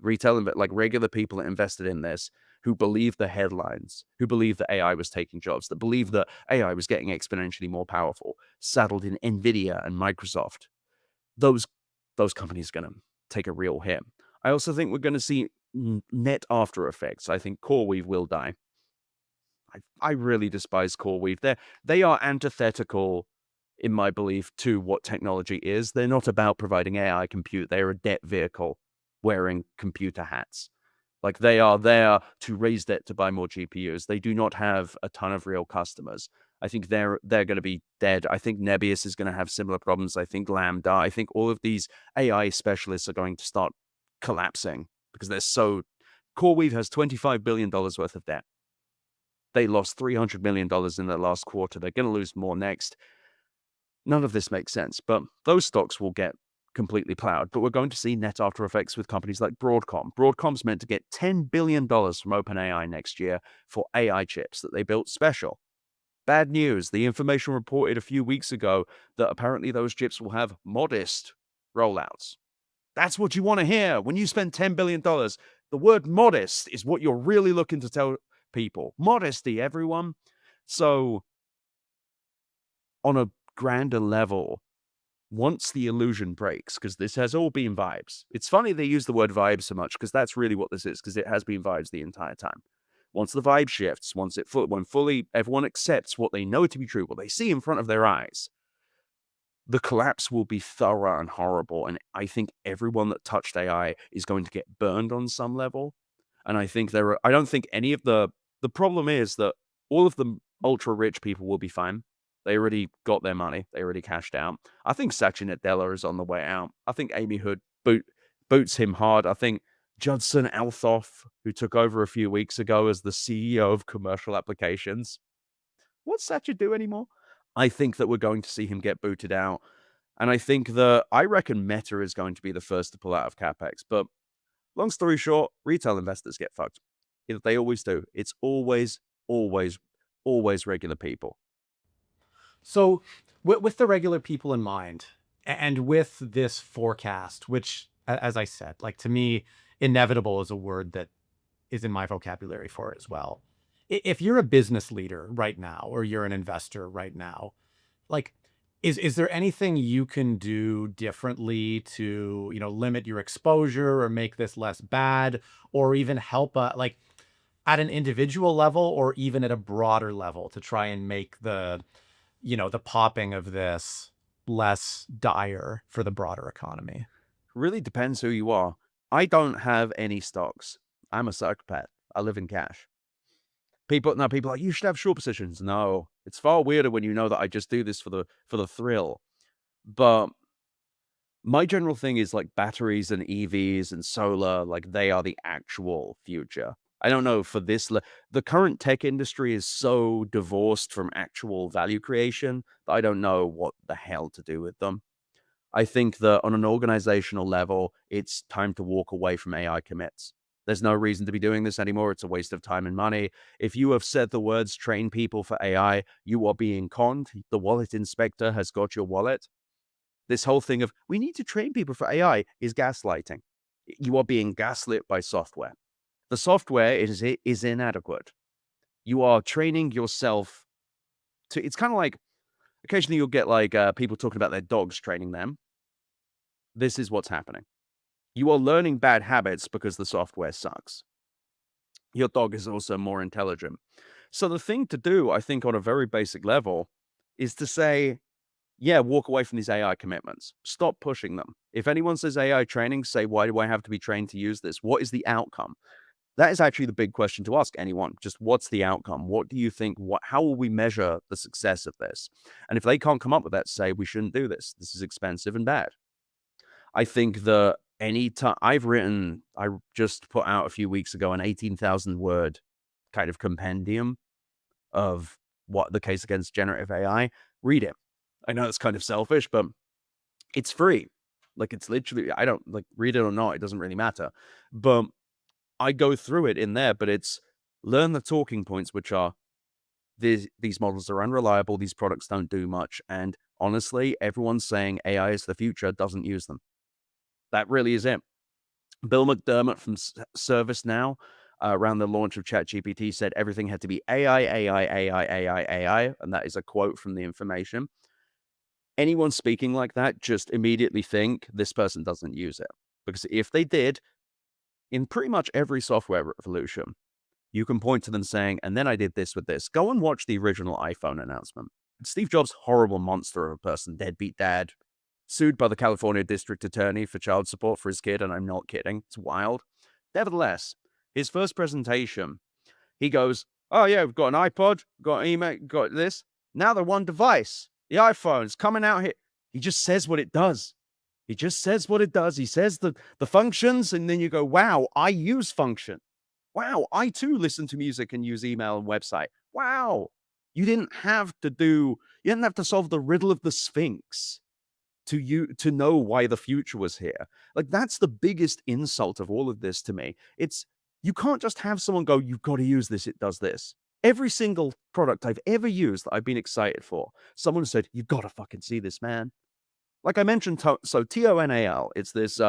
B: like regular people that invested in this, who believe the headlines, who believe that AI was taking jobs, that believe that AI was getting exponentially more powerful, saddled in Nvidia and Microsoft. Those companies are going to take a real hit. I also think we're going to see net after effects. I think CoreWeave will die. I really despise CoreWeave. They are antithetical, in my belief, to what technology is. They're not about providing AI compute. They're a debt vehicle wearing computer hats. Like, they are there to raise debt to buy more GPUs. They do not have a ton of real customers. I think they're going to be dead. I think Nebius is going to have similar problems. I think Lambda. I think all of these AI specialists are going to start collapsing because they're so. CoreWeave has $25 billion worth of debt. They lost $300 million in their last quarter. They're going to lose more next. None of this makes sense, but those stocks will get completely plowed. But we're going to see net after effects with companies like Broadcom. Broadcom's meant to get $10 billion from OpenAI next year for AI chips that they built special. Bad news. The information reported a few weeks ago that apparently those chips will have modest rollouts. That's what you want to hear. When you spend $10 billion, the word modest is what you're really looking to tell people. Modesty, everyone. So, on a grander level, once the illusion breaks, because this has all been vibes. It's funny they use the word vibes so much, because that's really what this is, because it has been vibes the entire time. Once the vibe shifts, when fully everyone accepts what they know to be true, what they see in front of their eyes, the collapse will be thorough and horrible. And I think everyone that touched AI is going to get burned on some level. And I think I don't think any of the problem is that all of the ultra rich people will be fine. They already got their money. They already cashed out. I think Satya Nadella is on the way out. I think Amy Hood boots him hard. I think Judson Althoff, who took over a few weeks ago as the CEO of commercial applications. What's Satya do anymore? I think that we're going to see him get booted out. And I reckon Meta is going to be the first to pull out of CapEx. But long story short, retail investors get fucked. They always do. It's always, always, always regular people.
A: So, with the regular people in mind, and with this forecast, which, as I said, like, to me, inevitable is a word that is in my vocabulary for it as well. If you're a business leader right now, or you're an investor right now, like, is there anything you can do differently to, limit your exposure or make this less bad, or even help, like, at an individual level or even at a broader level to try and make the popping of this less dire for the broader economy?
B: Really depends who you are. I don't have any stocks. I'm a psychopath. I live in cash. People are like, you should have short positions. No, it's far weirder when you know that I just do this for the thrill. But my general thing is like batteries and EVs and solar, like they are the actual future. I don't know for this. The current tech industry is so divorced from actual value creation that I don't know what the hell to do with them. I think that on an organizational level, it's time to walk away from AI commits. There's no reason to be doing this anymore. It's a waste of time and money. If you have said the words train people for AI, you are being conned. The wallet inspector has got your wallet. This whole thing of we need to train people for AI is gaslighting. You are being gaslit by software. The software is inadequate. You are training yourself to, it's kind of like occasionally you'll get like people talking about their dogs training them. This is what's happening. You are learning bad habits because the software sucks. Your dog is also more intelligent. So the thing to do, I think, on a very basic level, is to say, yeah, walk away from these AI commitments. Stop pushing them. If anyone says AI training, say, why do I have to be trained to use this? What is the outcome? That is actually the big question to ask anyone. Just what's the outcome? What do you think? How will we measure the success of this? And if they can't come up with that, say we shouldn't do this. This is expensive and bad. I think that any time I just put out a few weeks ago an 18,000 word kind of compendium of what the case against generative AI. Read it. I know it's kind of selfish, but it's free. Like it's literally, I don't like read it or not. It doesn't really matter. But I go through it in there, but it's learn the talking points, which are these models are unreliable. These products don't do much. And honestly, everyone's saying AI is the future, doesn't use them. That really is it. Bill McDermott from ServiceNow, around the launch of ChatGPT, said everything had to be AI, AI, AI, AI, AI. And that is a quote from the information. Anyone speaking like that, just immediately think this person doesn't use it. Because if they did, in pretty much every software revolution, you can point to them saying, and then I did this with this. Go and watch the original iPhone announcement. Steve Jobs, horrible monster of a person, deadbeat dad, sued by the California district attorney for child support for his kid, and I'm not kidding. It's wild. Nevertheless, his first presentation, he goes, oh yeah, we've got an iPod, got email, got this. Now they're one device. The iPhone's coming out here. He just says what it does. He just says what it does. He says the functions, and then you go, wow, I use function. Wow, I too listen to music and use email and website. Wow. You didn't have to solve the riddle of the Sphinx to know why the future was here. Like that's the biggest insult of all of this to me. It's you can't just have someone go, you've got to use this, it does this. Every single product I've ever used that I've been excited for, someone said, you've got to fucking see this, man. Like I mentioned, so TONAL, it's this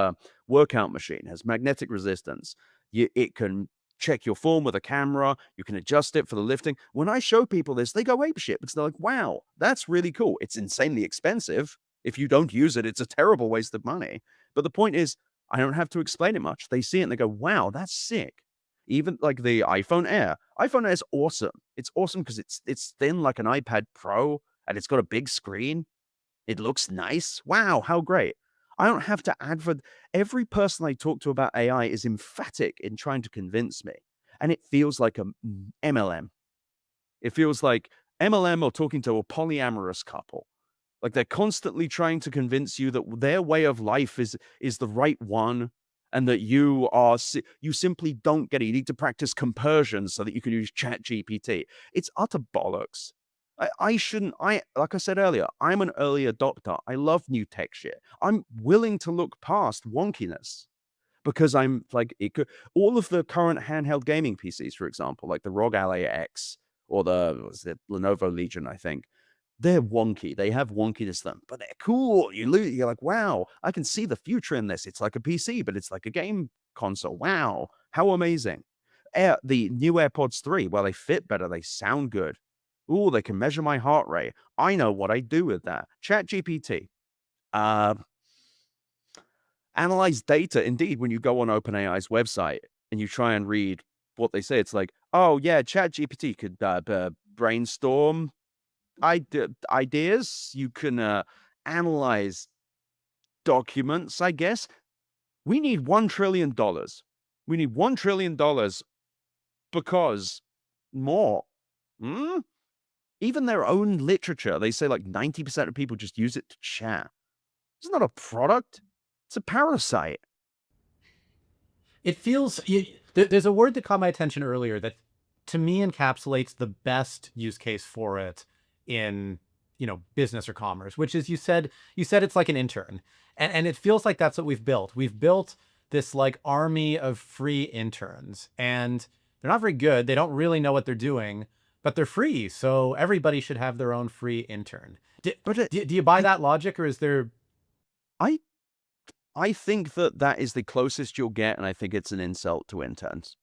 B: workout machine, has magnetic resistance. It can check your form with a camera. You can adjust it for the lifting. When I show people this, they go apeshit because they're like, wow, that's really cool. It's insanely expensive. If you don't use it, it's a terrible waste of money. But the point is, I don't have to explain it much. They see it and they go, wow, that's sick. Even like the iPhone Air. iPhone Air is awesome. It's awesome because it's thin like an iPad Pro and it's got a big screen. It looks nice. Wow, how great. I don't have to advert. Every person I talk to about AI is emphatic in trying to convince me. And it feels like a MLM. It feels like MLM or talking to a polyamorous couple. Like they're constantly trying to convince you that their way of life is the right one and that you simply don't get it. You need to practice compersion so that you can use Chat GPT. It's utter bollocks. Like I said earlier, I'm an early adopter. I love new tech shit. I'm willing to look past wonkiness because I'm like, all of the current handheld gaming PCs, for example, like the ROG Ally X or the Lenovo Legion, I think, they're wonky. They have wonkiness to them, but they're cool. You're like, wow, I can see the future in this. It's like a PC, but it's like a game console. Wow, how amazing. The new AirPods 3, well, they fit better. They sound good. Ooh, they can measure my heart rate. I know what I do with that. ChatGPT. Analyze data. Indeed, when you go on OpenAI's website and you try and read what they say, it's like, oh yeah, ChatGPT could brainstorm ideas. You can analyze documents, I guess. We need $1 trillion. We need $1 trillion because more. Even their own literature, they say like 90% of people just use it to chat. It's not a product. It's a parasite.
A: It feels there's a word that caught my attention earlier that to me encapsulates the best use case for it in business or commerce, which is you said it's like an intern. And it feels like that's what we've built. We've built this like army of free interns, and they're not very good. They don't really know what they're doing, but they're free. So everybody should have their own free intern. Do,
B: But
A: do you buy
B: I,
A: that logic, or is there?
B: I, I think that that is the closest you'll get, and I think it's an insult to interns.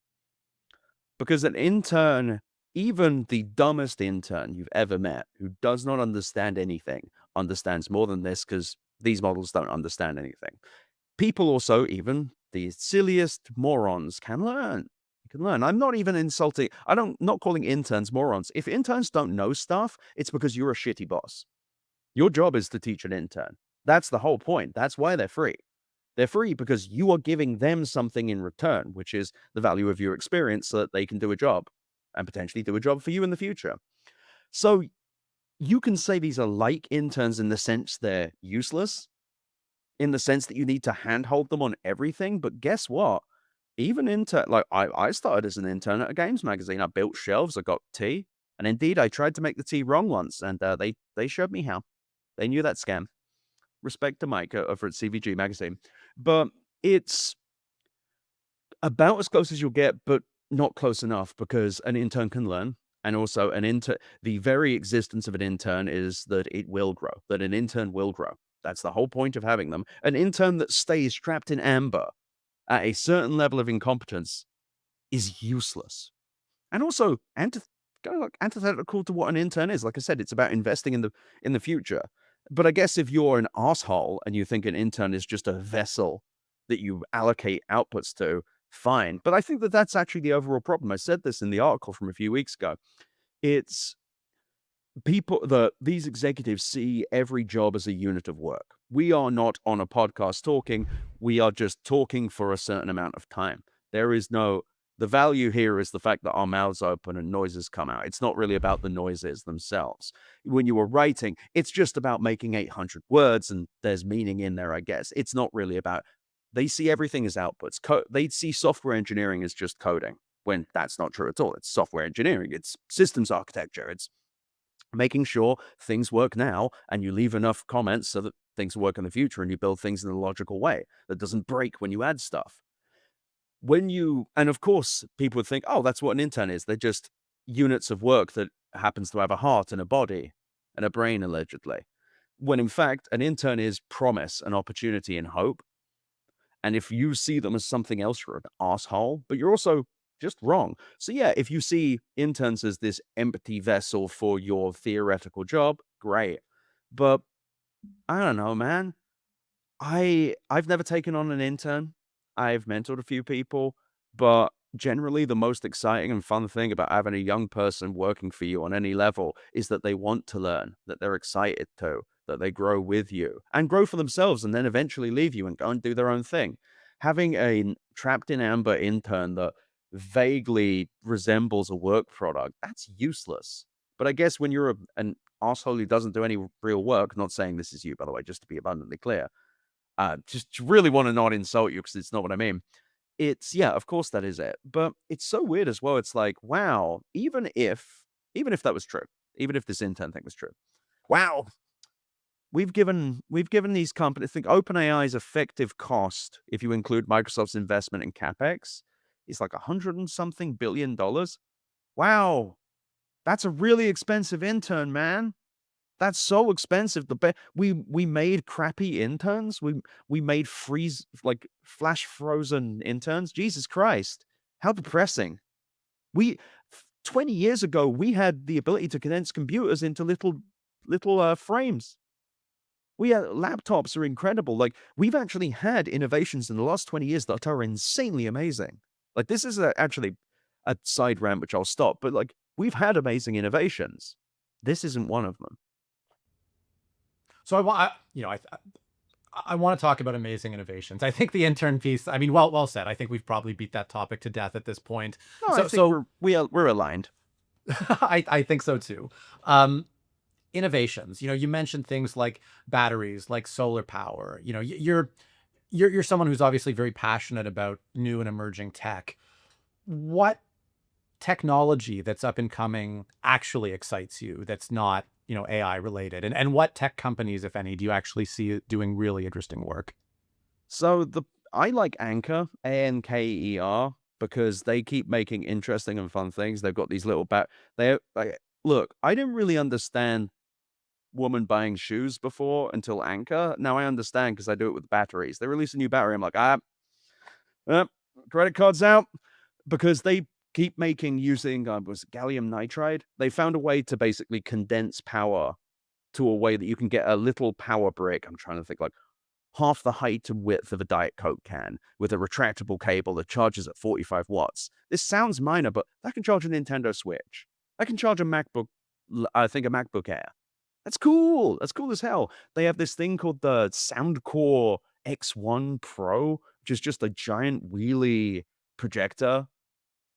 B: Because an intern, even the dumbest intern you've ever met, who does not understand anything, understands more than this because these models don't understand anything. People also, even the silliest morons, can learn. You can learn. I'm not even insulting. Not calling interns morons. If interns don't know stuff, it's because you're a shitty boss. Your job is to teach an intern. That's the whole point. That's why they're free. They're free because you are giving them something in return, which is the value of your experience so that they can do a job and potentially do a job for you in the future. So you can say these are like interns in the sense they're useless, in the sense that you need to handhold them on everything. But guess what? Even I started as an intern at a games magazine. I built shelves, I got tea, and indeed I tried to make the tea wrong once, and they showed me how. They knew that scam. Respect to Mike over at CVG magazine, but it's about as close as you'll get, but not close enough because an intern can learn. And also the very existence of an intern is that it will grow, that an intern will grow. That's the whole point of having them. An intern that stays trapped in amber at a certain level of incompetence is useless. And also kind of like antithetical to what an intern is. Like I said, it's about investing in the future. But I guess if you're an asshole and you think an intern is just a vessel that you allocate outputs to, fine. But I think that that's actually the overall problem. I said this in the article from a few weeks ago. It's these executives see every job as a unit of work. We are not on a podcast talking. We are just talking for a certain amount of time. There is no The value here is the fact that our mouths open and noises come out. It's not really about the noises themselves. When you are writing, it's just about making 800 words and there's meaning in there, I guess. It's not really about, they see everything as outputs. They see software engineering as just coding, when that's not true at all. It's software engineering. It's systems architecture. It's making sure things work now and you leave enough comments so that things work in the future and you build things in a logical way that doesn't break when you add stuff. And of course, people would think, oh, that's what an intern is. They're just units of work that happens to have a heart and a body and a brain, allegedly. When in fact, an intern is promise and opportunity and hope. And if you see them as something else, you're an asshole, but you're also just wrong. So yeah, if you see interns as this empty vessel for your theoretical job, great. But I don't know, man. I've never taken on an intern. I've mentored a few people, but generally the most exciting and fun thing about having a young person working for you on any level is that they want to learn, that they're excited to, that they grow with you and grow for themselves and then eventually leave you and go and do their own thing. Having a trapped in amber intern that vaguely resembles a work product, that's useless. But I guess when you're an asshole who doesn't do any real work, not saying this is you, by the way, just to be abundantly clear, just really want to not insult you because it's not what I mean. Yeah, of course that is it. But it's so weird as well. It's like, wow, even if that was true, even if this intern thing was true, wow, we've given these companies, I think OpenAI's effective cost, if you include Microsoft's investment in CapEx, is like $100 and something billion. Wow, that's a really expensive intern, man. That's so expensive. We made crappy interns. We made flash frozen interns. Jesus Christ, how depressing. We 20 years ago we had the ability to condense computers into little frames. Laptops are incredible. Like we've actually had innovations in the last 20 years that are insanely amazing. Like this is actually a side rant which I'll stop. But like we've had amazing innovations. This isn't one of them.
A: So I want, I want to talk about amazing innovations. I think the intern piece. I mean, well said. I think we've probably beat that topic to death at this point.
B: No, I think we're aligned.
A: I think so too. Innovations. You mentioned things like batteries, like solar power. You're someone who's obviously very passionate about new and emerging tech. What technology that's up and coming actually excites you? That's not AI related? And what tech companies, if any, do you actually see doing really interesting work?
B: So I like Anker, Anker, because they keep making interesting and fun things. They've got these little they like look, I didn't really understand woman buying shoes before until Anker. Now I understand because I do it with batteries. They release a new battery. I'm like, credit cards out because they keep making using was it gallium nitride. They found a way to basically condense power to a way that you can get a little power brick. I'm trying to think like half the height and width of a Diet Coke can with a retractable cable that charges at 45 watts. This sounds minor, but that can charge a Nintendo Switch. I can charge a MacBook, I think a MacBook Air. That's cool. That's cool as hell. They have this thing called the Soundcore X1 Pro, which is just a giant wheelie projector.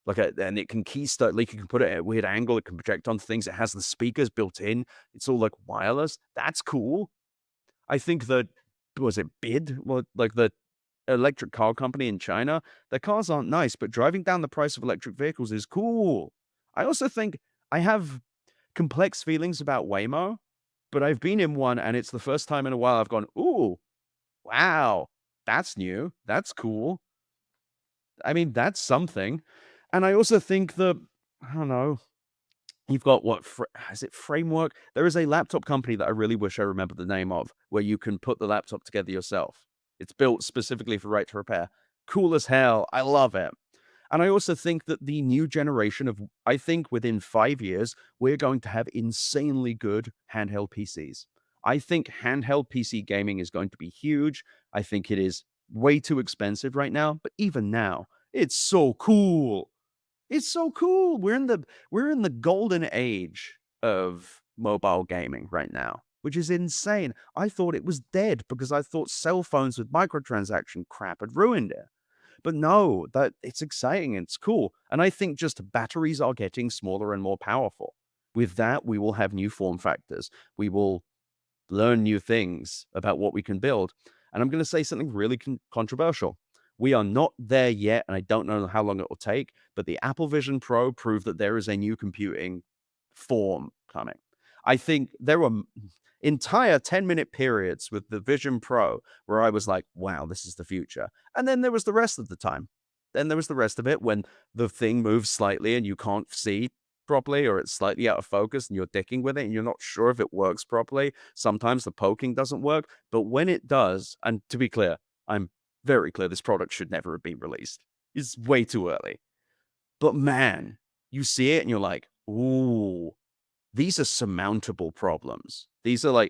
B: And it can keystone, like you can put it at a weird angle. It can project onto things. It has the speakers built in. It's all like wireless. That's cool. I think that was it BID? Well, like the electric car company in China, their cars aren't nice, but driving down the price of electric vehicles is cool. I also think I have complex feelings about Waymo, but I've been in one and it's the first time in a while I've gone, ooh, wow, that's new. That's cool. I mean, that's something. And I also think that, I don't know, you've got is it Framework? There is a laptop company that I really wish I remember the name of, where you can put the laptop together yourself. It's built specifically for right to repair. Cool as hell. I love it. And I also think that the new generation I think within 5 years, we're going to have insanely good handheld PCs. I think handheld PC gaming is going to be huge. I think it is way too expensive right now, but even now, it's so cool. It's so cool. We're in the golden age of mobile gaming right now, which is insane. I thought it was dead because I thought cell phones with microtransaction crap had ruined it. But no, that it's exciting and it's cool. And I think just batteries are getting smaller and more powerful. With that, we will have new form factors. We will learn new things about what we can build. And I'm going to say something really controversial. We are not there yet, and I don't know how long it will take, but the Apple Vision Pro proved that there is a new computing form coming. I think there were entire 10-minute periods with the Vision Pro where I was like, wow, this is the future. And then there was the rest of the time. Then there was the rest of it when the thing moves slightly and you can't see properly, or it's slightly out of focus and you're dicking with it and you're not sure if it works properly. Sometimes the poking doesn't work, but when it does, and to be clear, I'm very clear this product should never have been released. It's way too early. But man, you see it and you're like, ooh, these are surmountable problems. These are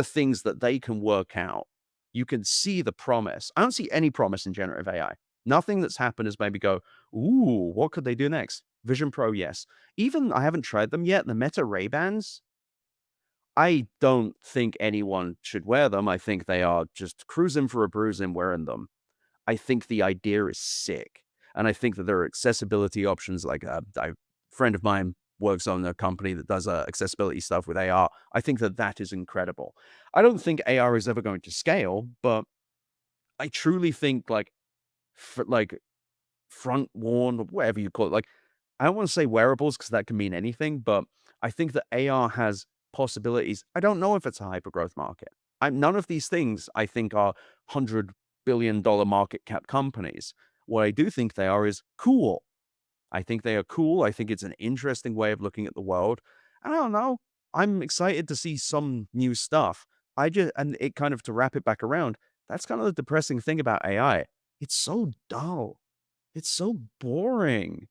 B: things that they can work out. You can see the promise. I don't see any promise in generative AI. Nothing that's happened has made me go, ooh, what could they do next? Vision Pro, yes. Even I haven't tried them yet. The Meta Ray-Bans, I don't think anyone should wear them. I think they are just cruising for a bruising wearing them. I think the idea is sick. And I think that there are accessibility options. Like a friend of mine works on a company that does accessibility stuff with AR. I think that that is incredible. I don't think AR is ever going to scale, but I truly think like front worn, whatever you call it. Like, I don't want to say wearables because that can mean anything, but I think that AR has possibilities. I don't know if it's a hyper growth market. None of these things I think are $100 billion market cap companies. What I do think they are is cool. I think they are cool. I think it's an interesting way of looking at the world. And I don't know. I'm excited to see some new stuff. And it kind of to wrap it back around, that's kind of the depressing thing about AI. It's so dull. It's so boring.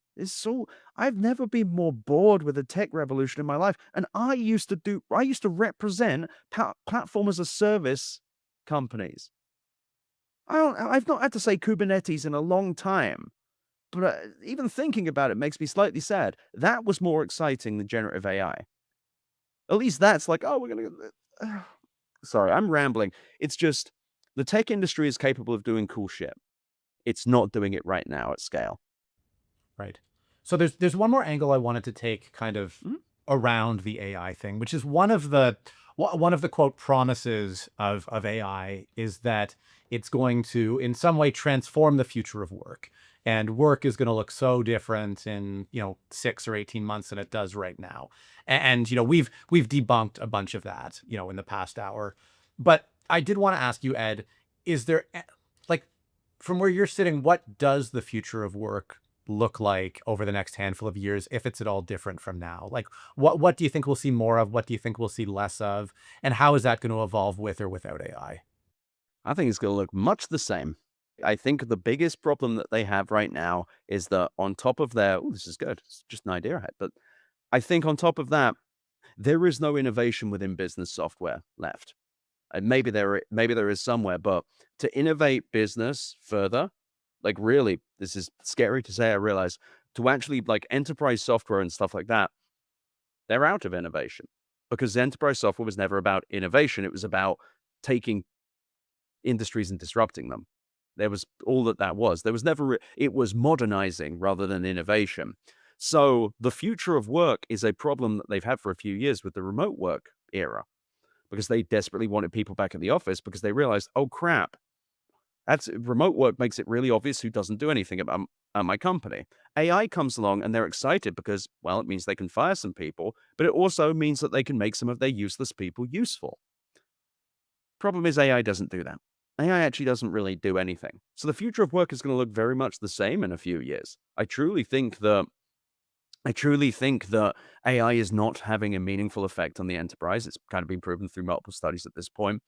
B: I've never been more bored with a tech revolution in my life. And I used to represent platform as a service companies. I've not had to say Kubernetes in a long time, but even thinking about it makes me slightly sad. That was more exciting than generative AI. At least that's like, oh, we're going to. Sorry, I'm rambling. It's just the tech industry is capable of doing cool shit. It's not doing it right now at scale.
A: Right. So there's one more angle I wanted to take kind of around the AI thing, which is one of the quote promises of AI is that it's going to in some way transform the future of work. and work is going to look so different in 6 or 18 months than it does right now. And we've debunked a bunch of that in the past hour. But I did want to ask you, Ed, is there like, from where you're sitting, what does the future of work look like over the next handful of years, if it's at all different from now? Like, what do you think we'll see more of? What do you think we'll see less of? And how is that going to evolve with or without AI?
B: I think it's going to look much the same. I think the biggest problem that they have right now is that on top of their, oh, this is good. It's just an idea I had, but I think on top of that, there is no innovation within business software left. And maybe there is somewhere, but to innovate business further, like really, this is scary to say, I realize, to actually like enterprise software and stuff like that, they're out of innovation because enterprise software was never about innovation. It was about taking industries and disrupting them. There was all that was. There was never, it was modernizing rather than innovation. So the future of work is a problem that they've had for a few years with the remote work era because they desperately wanted people back in the office because they realized, oh crap, that's remote work makes it really obvious who doesn't do anything about my company. AI comes along and they're excited because, well, it means they can fire some people, but it also means that they can make some of their useless people useful. Problem is AI doesn't do that. AI actually doesn't really do anything. So the future of work is going to look very much the same in a few years. I truly think that AI is not having a meaningful effect on the enterprise. It's kind of been proven through multiple studies at this point.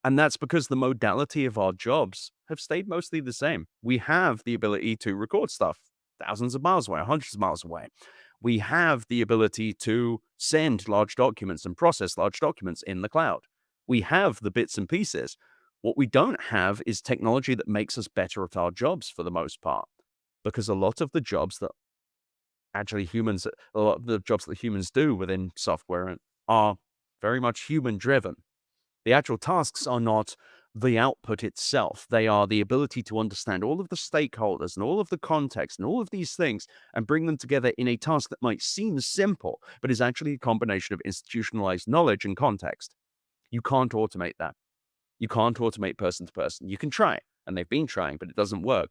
B: And that's because the modality of our jobs have stayed mostly the same. We have the ability to record stuff thousands of miles away, hundreds of miles away. We have the ability to send large documents and process large documents in the cloud. We have the bits and pieces. What we don't have is technology that makes us better at our jobs for the most part, because a lot of the jobs that humans do within software are very much human driven. The actual tasks are not the output itself. They are the ability to understand all of the stakeholders and all of the context and all of these things and bring them together in a task that might seem simple, but is actually a combination of institutionalized knowledge and context. You can't automate that. You can't automate person to person. You can try, and they've been trying, but it doesn't work.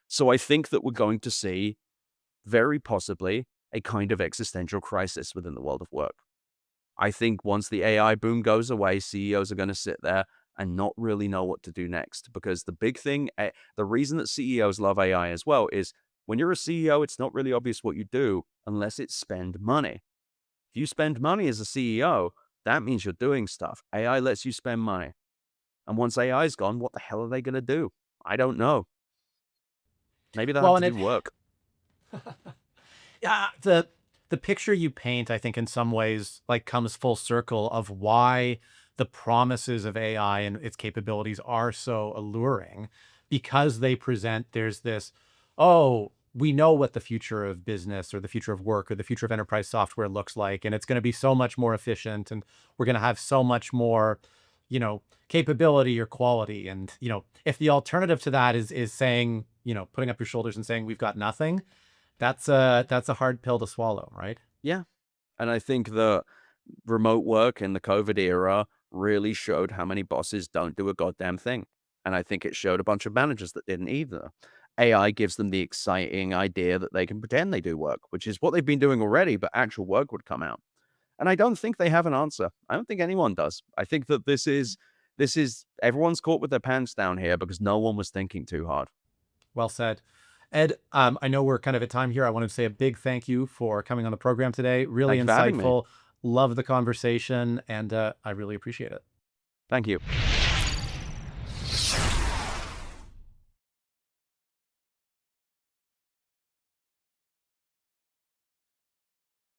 B: So I think that we're going to see very possibly a kind of existential crisis within the world of work. I think once the AI boom goes away, CEOs are going to sit there and not really know what to do next. Because the big thing, the reason that CEOs love AI as well is when you're a CEO, it's not really obvious what you do unless it's spend money. If you spend money as a CEO, that means you're doing stuff. AI lets you spend money. And once AI's gone, what the hell are they going to do? I don't know. Maybe they'll
A: Well,
B: have
A: and
B: to do work.
A: yeah, the picture you paint, I think, in some ways, like, comes full circle of why the promises of AI and its capabilities are so alluring, because they present there's this, oh, we know what the future of business or the future of work or the future of enterprise software looks like, and it's going to be so much more efficient, and we're going to have so much more, capability or quality. And if the alternative to that is saying, putting up your shoulders and saying we've got nothing, that's a hard pill to swallow, right?
B: Yeah. And I think the remote work in the COVID era really showed how many bosses don't do a goddamn thing. And I think it showed a bunch of managers that didn't either. AI gives them the exciting idea that they can pretend they do work, which is what they've been doing already, but actual work would come out. And I don't think they have an answer. I don't think anyone does. I think that this is everyone's caught with their pants down here because no one was thinking too hard.
A: Well said. Ed, I know we're kind of at time here. I wanted to say a big thank you for coming on the program today. Really
B: Thank you for having me.
A: insightful. Love the conversation, and I really appreciate it.
B: Thank you.